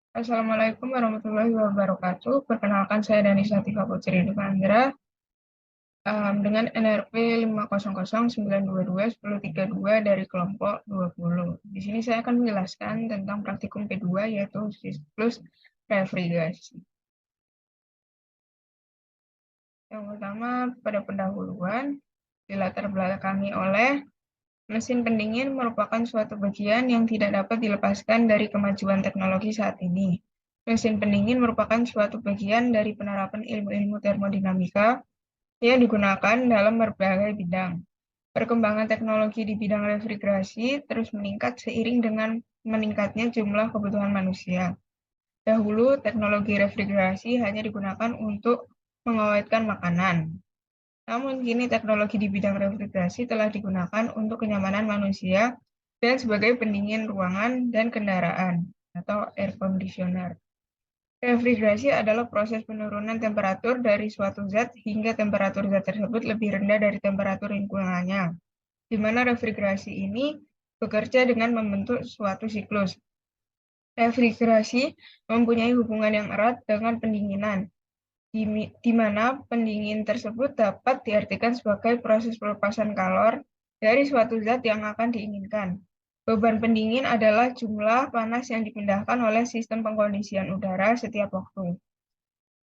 Assalamualaikum warahmatullahi wabarakatuh. Perkenalkan saya Dani Sativa Putri Devandra dengan NRP 500922132 dari kelompok 20. Di sini saya akan menjelaskan tentang praktikum kedua yaitu siklus refrigerasi. Yang pertama pada pendahuluan dilatar belakangi oleh mesin pendingin merupakan suatu bagian yang tidak dapat dilepaskan dari kemajuan teknologi saat ini. Mesin pendingin merupakan suatu bagian dari penerapan ilmu-ilmu termodinamika yang digunakan dalam berbagai bidang. Perkembangan teknologi di bidang refrigerasi terus meningkat seiring dengan meningkatnya jumlah kebutuhan manusia. Dahulu, teknologi refrigerasi hanya digunakan untuk mengawetkan makanan. Namun kini teknologi di bidang refrigerasi telah digunakan untuk kenyamanan manusia dan sebagai pendingin ruangan dan kendaraan atau air conditioner. Refrigerasi adalah proses penurunan temperatur dari suatu zat hingga temperatur zat tersebut lebih rendah dari temperatur lingkungannya, di mana refrigerasi ini bekerja dengan membentuk suatu siklus. Refrigerasi mempunyai hubungan yang erat dengan pendinginan, di mana pendingin tersebut dapat diartikan sebagai proses pelepasan kalor dari suatu zat yang akan diinginkan. Beban pendingin adalah jumlah panas yang dipindahkan oleh sistem pengkondisian udara setiap waktu.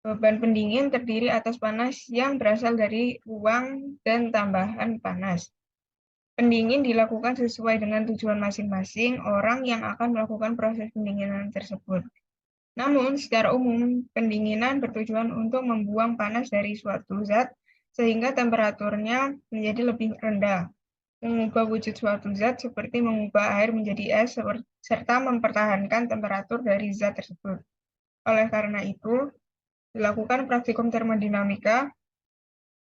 Beban pendingin terdiri atas panas yang berasal dari ruang dan tambahan panas. Pendingin dilakukan sesuai dengan tujuan masing-masing orang yang akan melakukan proses pendinginan tersebut. Namun, secara umum, pendinginan bertujuan untuk membuang panas dari suatu zat sehingga temperaturnya menjadi lebih rendah, mengubah wujud suatu zat seperti mengubah air menjadi es, serta mempertahankan temperatur dari zat tersebut. Oleh karena itu, dilakukan praktikum termodinamika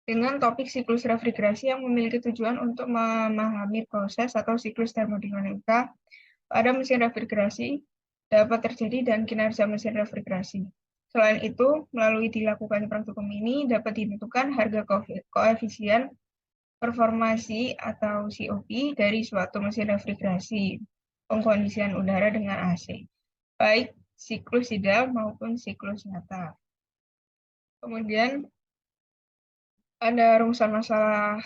dengan topik siklus refrigerasi yang memiliki tujuan untuk memahami proses atau siklus termodinamika pada mesin refrigerasi dapat terjadi dan kinerja mesin refrigerasi. Selain itu, melalui dilakukan praktikum ini dapat ditentukan harga koefisien performasi atau COP dari suatu mesin refrigerasi pengkondisian udara dengan AC, baik siklus ideal maupun siklus nyata. Kemudian ada rumusan masalah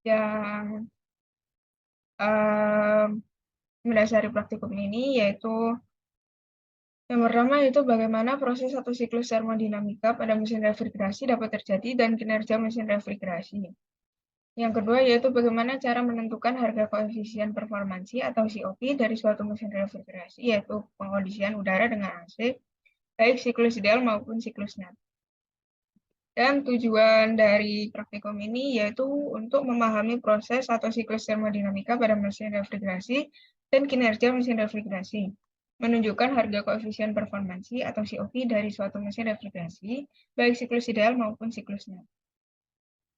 yang mendasari praktikum ini, yaitu yang pertama yaitu bagaimana proses atau siklus termodinamika pada mesin refrigerasi dapat terjadi dan kinerja mesin refrigerasi. Yang kedua yaitu bagaimana cara menentukan harga koefisien performansi atau COP dari suatu mesin refrigerasi, yaitu pengkondisian udara dengan AC, baik siklus ideal maupun siklus nyata. Dan tujuan dari praktikum ini yaitu untuk memahami proses atau siklus termodinamika pada mesin refrigerasi dan kinerja mesin refrigerasi, menunjukkan harga koefisien performansi atau COP dari suatu mesin refrigerasi, baik siklus ideal maupun siklusnya.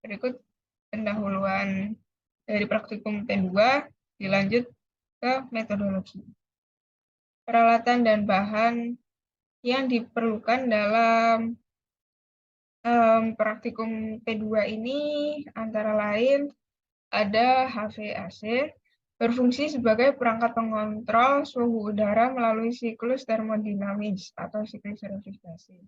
Berikut pendahuluan dari praktikum T2, dilanjut ke metodologi. Peralatan dan bahan yang diperlukan dalam praktikum P2 ini antara lain ada HVAC, berfungsi sebagai perangkat pengontrol suhu udara melalui siklus termodinamis atau siklus refrigerasi.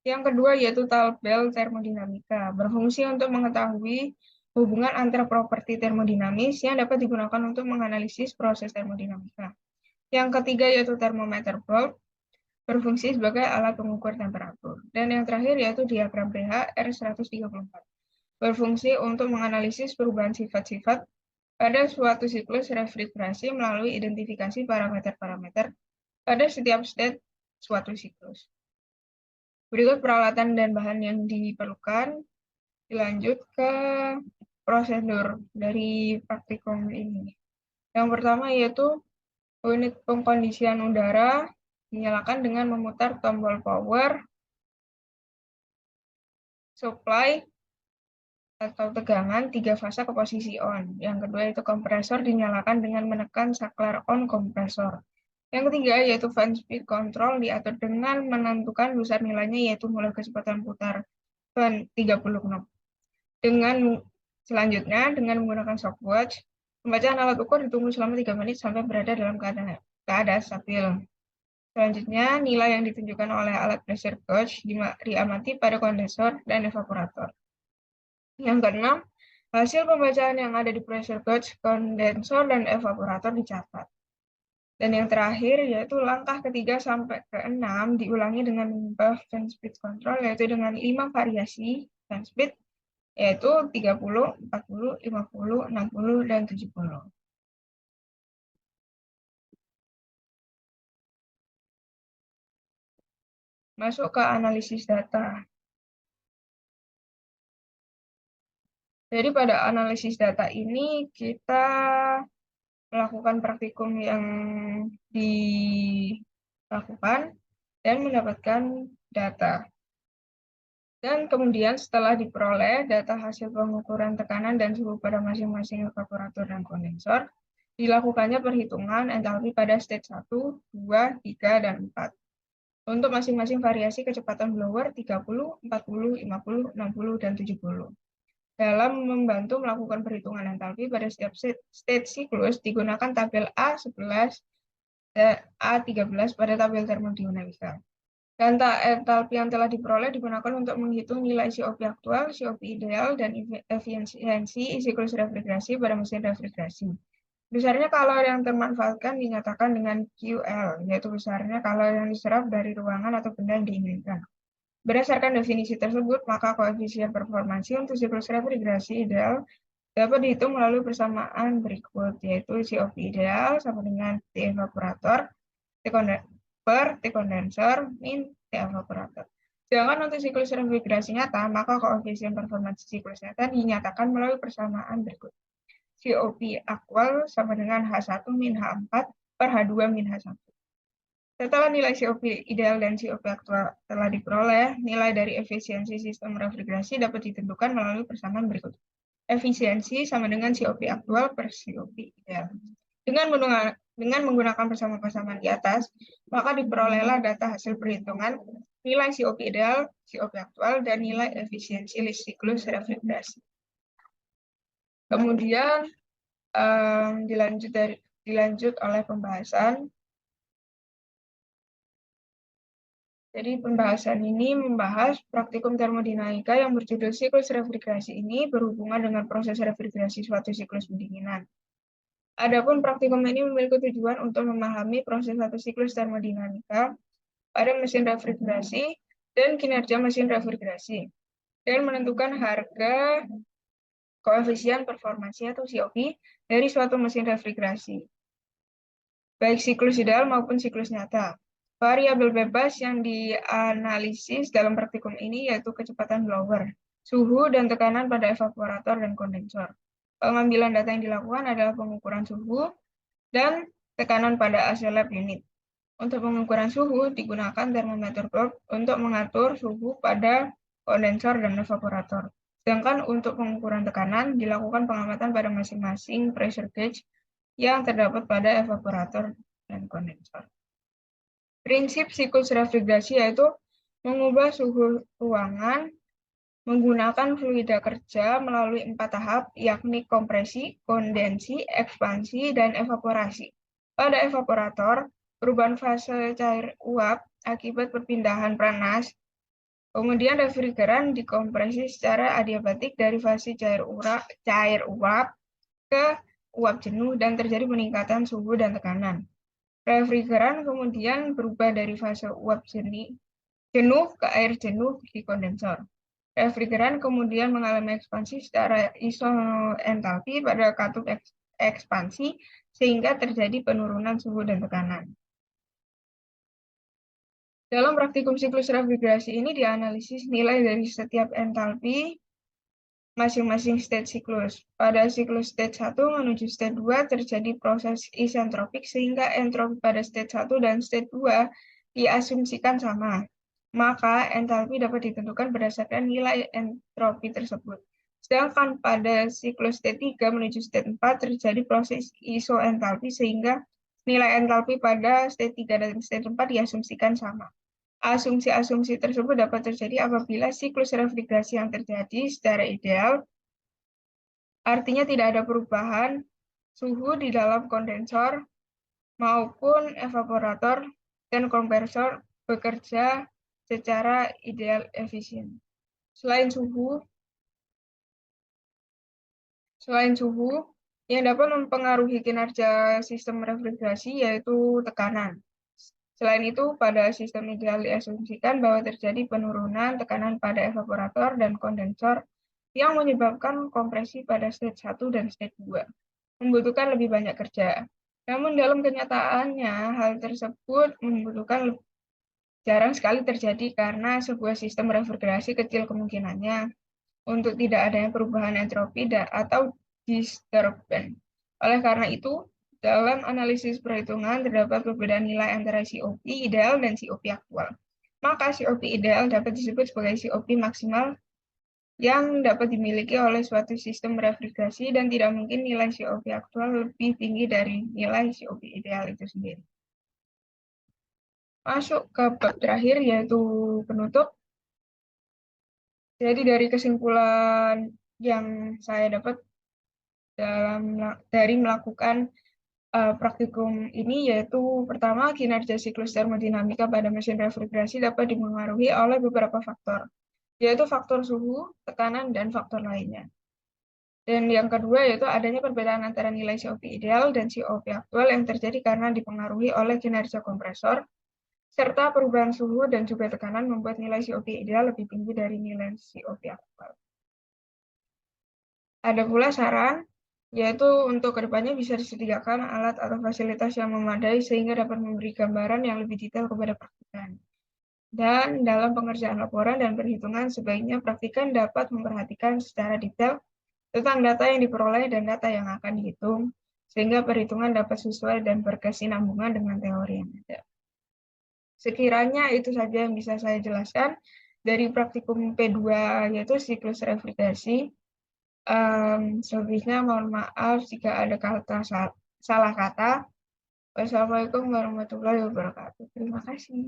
Yang kedua yaitu tabel termodinamika, berfungsi untuk mengetahui hubungan antara properti termodinamis yang dapat digunakan untuk menganalisis proses termodinamika. Yang ketiga yaitu termometer bulb, berfungsi sebagai alat pengukur temperatur. Dan yang terakhir yaitu diagram pH R134, berfungsi untuk menganalisis perubahan sifat-sifat pada suatu siklus refrigerasi melalui identifikasi parameter-parameter pada setiap state suatu siklus. Berikut peralatan dan bahan yang diperlukan. Dilanjut ke prosedur dari praktikum ini. Yang pertama yaitu unit pengkondisian udara dinyalakan dengan memutar tombol power, supply atau tegangan 3 fase ke posisi on. Yang kedua yaitu kompresor dinyalakan dengan menekan saklar on kompresor. Yang ketiga yaitu fan speed control diatur dengan menentukan besar nilainya, yaitu mulai kecepatan putar fan 30 knop. Selanjutnya dengan menggunakan stopwatch, pembacaan alat ukur ditunggu selama 3 menit sampai berada dalam keadaan stabil. Selanjutnya, nilai yang ditunjukkan oleh alat pressure gauge diamati pada kondensor dan evaporator. Yang keenam, hasil pembacaan yang ada di pressure gauge, kondensor, dan evaporator dicatat. Dan yang terakhir, yaitu langkah ketiga sampai ke-6 diulangi dengan mengubah fan speed control, yaitu dengan 5 variasi fan speed, yaitu 30, 40, 50, 60, dan 70. Masuk ke analisis data. Jadi pada analisis data ini kita melakukan praktikum yang dilakukan dan mendapatkan data. Dan kemudian setelah diperoleh data hasil pengukuran tekanan dan suhu pada masing-masing evaporator dan kondensor, dilakukannya perhitungan entalpi pada stage 1, 2, 3, dan 4. Untuk masing-masing variasi kecepatan blower 30, 40, 50, 60, dan 70. Dalam membantu melakukan perhitungan entalpi pada setiap stage siklus, digunakan tabel A11 dan A13 pada tabel termodinamika. Data entalpi yang telah diperoleh digunakan untuk menghitung nilai COP aktual, COP ideal, dan efisiensi siklus refrigerasi pada mesin refrigerasi. Besarnya kalor yang termanfaatkan dinyatakan dengan QL, yaitu besarnya kalor yang diserap dari ruangan atau benda yang diinginkan. Berdasarkan definisi tersebut, maka koefisien performansi untuk siklus refrigerasi ideal dapat dihitung melalui persamaan berikut, yaitu COP ideal sama dengan T evaporator per T kondensor min T evaporator. Sedangkan untuk siklus refrigerasi nyata, maka koefisien performansi siklus nyata dinyatakan melalui persamaan berikut. COP aktual sama dengan H1 min H4 per H2 min H1. Setelah nilai COP ideal dan COP aktual telah diperoleh, nilai dari efisiensi sistem refrigerasi dapat ditentukan melalui persamaan berikut. Efisiensi sama dengan COP aktual per COP ideal. Dengan menggunakan persamaan-persamaan di atas, maka diperolehlah data hasil perhitungan nilai COP ideal, COP aktual, dan nilai efisiensi siklus refrigerasi. Kemudian dilanjut oleh pembahasan. Jadi pembahasan ini membahas praktikum termodinamika yang berjudul siklus refrigerasi ini berhubungan dengan proses refrigerasi suatu siklus pendinginan. Adapun praktikum ini memiliki tujuan untuk memahami proses satu siklus termodinamika pada mesin refrigerasi dan kinerja mesin refrigerasi, dan menentukan harga koefisien performansi atau COP dari suatu mesin refrigerasi, baik siklus ideal maupun siklus nyata. Variabel bebas yang dianalisis dalam praktikum ini yaitu kecepatan blower, suhu dan tekanan pada evaporator dan kondensor. Pengambilan data yang dilakukan adalah pengukuran suhu dan tekanan pada AC lab unit. Untuk pengukuran suhu digunakan termometer probe untuk mengatur suhu pada kondensor dan evaporator. Sedangkan untuk pengukuran tekanan dilakukan pengamatan pada masing-masing pressure gauge yang terdapat pada evaporator dan kondensor. Prinsip siklus refrigerasi yaitu mengubah suhu ruangan menggunakan fluida kerja melalui 4 tahap, yakni kompresi, kondensi, ekspansi, dan evaporasi. Pada evaporator, perubahan fase cair uap akibat perpindahan panas, kemudian refrigeran dikompresi secara adiabatik dari fase cair uap ke uap jenuh dan terjadi peningkatan suhu dan tekanan. Refrigeran kemudian berubah dari fase uap jenuh ke air jenuh di kondensor. Refrigeran kemudian mengalami ekspansi secara isoentalpi pada katup ekspansi sehingga terjadi penurunan suhu dan tekanan. Dalam praktikum siklus refrigerasi ini dianalisis nilai dari setiap entalpi masing-masing stage siklus. Pada siklus stage 1 menuju stage 2 terjadi proses isentropik sehingga entropi pada stage 1 dan stage 2 diasumsikan sama. Maka entalpi dapat ditentukan berdasarkan nilai entropi tersebut. Sedangkan pada siklus stage 3 menuju stage 4 terjadi proses isoentalpi sehingga nilai entalpi pada stage 3 dan stage 4 diasumsikan sama. Asumsi-asumsi tersebut dapat terjadi apabila siklus refrigerasi yang terjadi secara ideal, artinya tidak ada perubahan suhu di dalam kondensor maupun evaporator dan kompresor bekerja secara ideal efisien. Selain suhu, yang dapat mempengaruhi kinerja sistem refrigerasi yaitu tekanan. Selain itu, pada sistem ideal diasumsikan bahwa terjadi penurunan tekanan pada evaporator dan kondensor yang menyebabkan kompresi pada stage 1 dan stage 2, membutuhkan lebih banyak kerja. Namun dalam kenyataannya, hal tersebut jarang sekali terjadi karena sebuah sistem refrigerasi kecil kemungkinannya untuk tidak adanya perubahan entropi atau disturbance. Oleh karena itu, dalam analisis perhitungan terdapat perbedaan nilai antara COP ideal dan COP aktual. Maka COP ideal dapat disebut sebagai COP maksimal yang dapat dimiliki oleh suatu sistem refrigerasi dan tidak mungkin nilai COP aktual lebih tinggi dari nilai COP ideal itu sendiri. Masuk ke bab terakhir yaitu penutup. Jadi dari kesimpulan yang saya dapat dari melakukan praktikum ini yaitu pertama, kinerja siklus termodinamika pada mesin refrigerasi dapat dipengaruhi oleh beberapa faktor, yaitu faktor suhu, tekanan, dan faktor lainnya. Dan yang kedua yaitu adanya perbedaan antara nilai COP ideal dan COP aktual yang terjadi karena dipengaruhi oleh kinerja kompresor, serta perubahan suhu dan juga tekanan membuat nilai COP ideal lebih tinggi dari nilai COP aktual. Ada pula saran, yaitu untuk kedepannya bisa disediakan alat atau fasilitas yang memadai sehingga dapat memberi gambaran yang lebih detail kepada praktikan. Dan dalam pengerjaan laporan dan perhitungan, sebaiknya praktikan dapat memperhatikan secara detail tentang data yang diperoleh dan data yang akan dihitung, sehingga perhitungan dapat sesuai dan berkesinambungan dengan teori yang ada. Sekiranya itu saja yang bisa saya jelaskan dari praktikum P2, yaitu siklus refrigerasi. Selebihnya mohon maaf jika ada salah kata. Wassalamualaikum warahmatullahi wabarakatuh. Terima kasih.